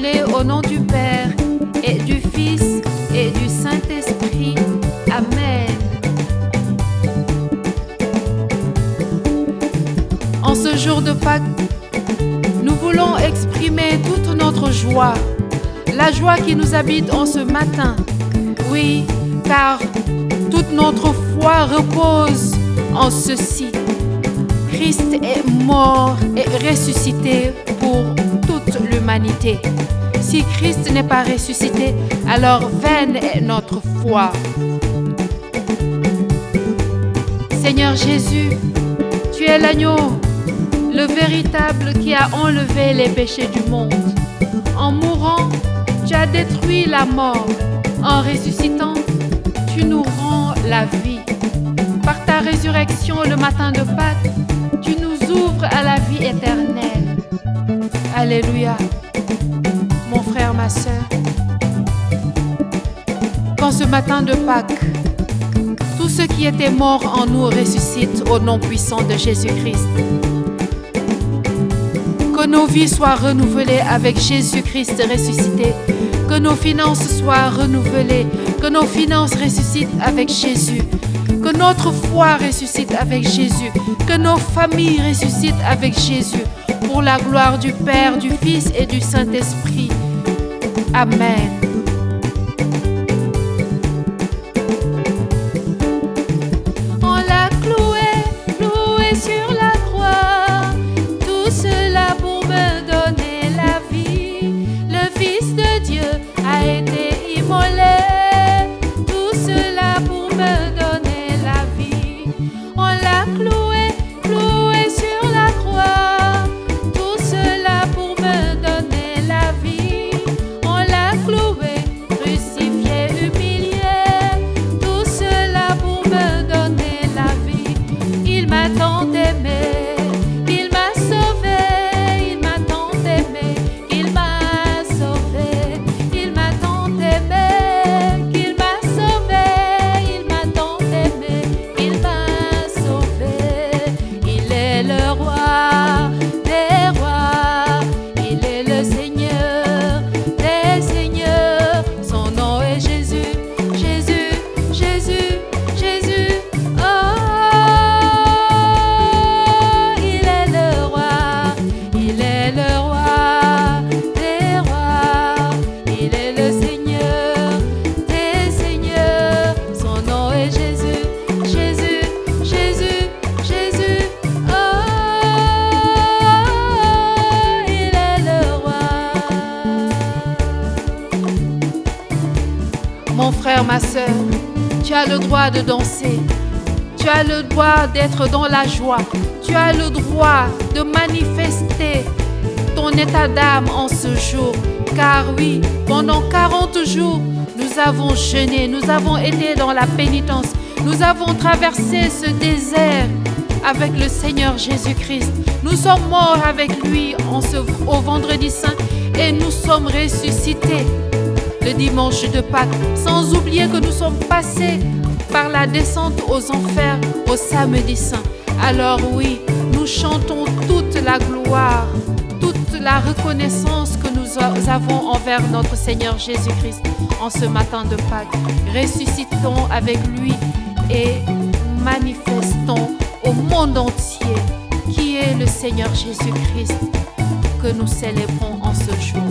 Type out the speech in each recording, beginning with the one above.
rassemblés au nom du Père et du Fils et du Saint-Esprit. Amen. En ce jour de Pâques, nous voulons exprimer toute notre joie, la joie qui nous habite en ce matin. Oui, car toute notre foi repose en ceci. Christ est mort et ressuscité pour toute l'humanité. Si Christ n'est pas ressuscité, alors vaine est notre foi. Seigneur Jésus, tu es l'agneau, le véritable qui a enlevé les péchés du monde. En mourant, tu as détruit la mort. En ressuscitant, tu nous rends la vie. Par ta résurrection le matin de Pâques, tu nous ouvres à la vie éternelle. Alléluia, mon frère, ma sœur. Qu'en ce matin de Pâques, tout ce qui était mort en nous ressuscite au nom puissant de Jésus-Christ. Que nos vies soient renouvelées avec Jésus-Christ ressuscité. Que nos finances soient renouvelées. Que nos finances ressuscitent avec Jésus. Que notre foi ressuscite avec Jésus. Que nos familles ressuscitent avec Jésus. Pour la gloire du Père, du Fils et du Saint-Esprit. Amen. On l'a cloué sur la croix. Tout cela pour me donner la vie. Le Fils de Dieu a été immolé. Tout cela pour me donner la vie. On l'a cloué sur la croix. Tout cela pour me donner la vie. On l'a cloué, crucifié, humilié. Tout cela pour me donner la vie. Il m'a tant aimé, il m'a sauvé. Il m'a tant aimé, il m'a sauvé. Il m'a tant aimé, qu'il m'a sauvé. Il m'a tant aimé, il m'a sauvé. Il est le roi des rois. Il est le Seigneur des seigneurs. Son nom est Jésus, Jésus, Jésus, Jésus. Oh, il est le roi. Il est le roi des rois. Il est le Seigneur des seigneurs. Son nom est Jésus, Jésus, Jésus, Jésus. Oh, il est le roi. Mon frère, ma sœur, tu as le droit de danser. Tu as le droit d'être dans la joie. Tu as le droit de manifester ton état d'âme en ce jour. Car oui, pendant 40 jours, nous avons jeûné, nous avons été dans la pénitence. Nous avons traversé ce désert avec le Seigneur Jésus-Christ. Nous sommes morts avec lui au vendredi saint et nous sommes ressuscités le dimanche de Pâques. Sans oublier que nous sommes passés par la descente aux enfers au samedi saint. Alors oui, nous chantons toute la gloire, toute la reconnaissance que nous avons envers notre Seigneur Jésus-Christ en ce matin de Pâques. Ressuscitons avec lui et manifestons au monde entier qui est le Seigneur Jésus-Christ que nous célébrons en ce jour.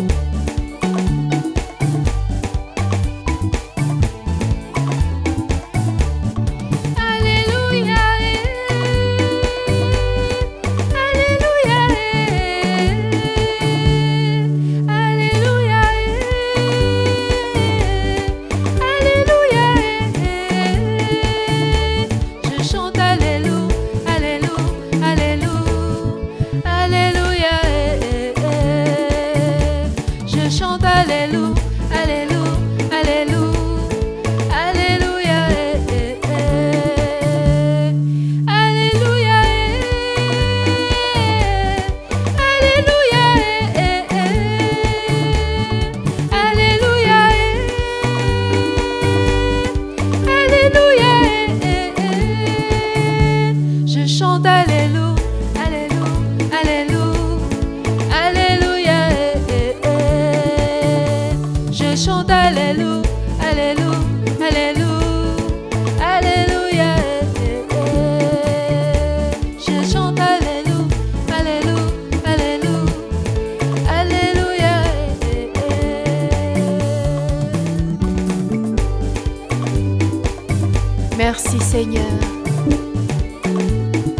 Merci Seigneur.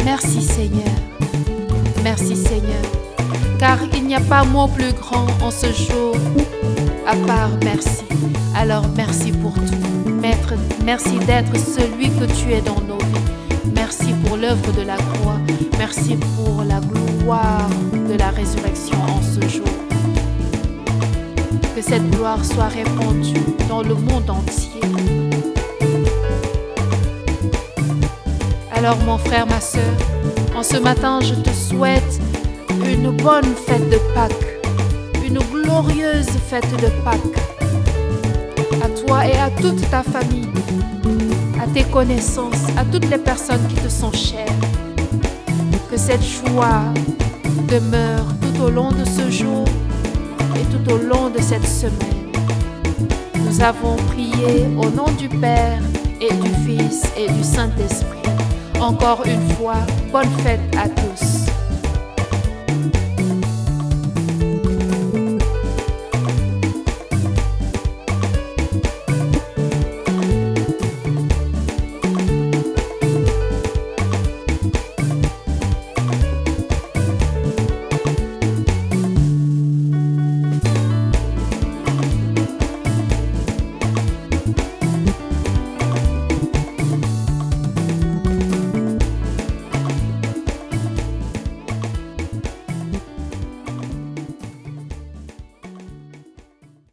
Merci Seigneur. Merci Seigneur. Car il n'y a pas mot plus grand en ce jour à part merci. Alors merci pour tout. Maître, merci d'être celui que tu es dans nos vies. Merci pour l'œuvre de la croix. Merci pour la gloire de la résurrection en ce jour. Que cette gloire soit répandue dans le monde entier. Alors mon frère, ma sœur, en ce matin, je te souhaite une bonne fête de Pâques, une glorieuse fête de Pâques. À toi et à toute ta famille, à tes connaissances, à toutes les personnes qui te sont chères. Que cette joie demeure tout au long de ce jour et tout au long de cette semaine. Nous avons prié au nom du Père et du Fils et du Saint-Esprit. Encore une fois, bonne fête à tous.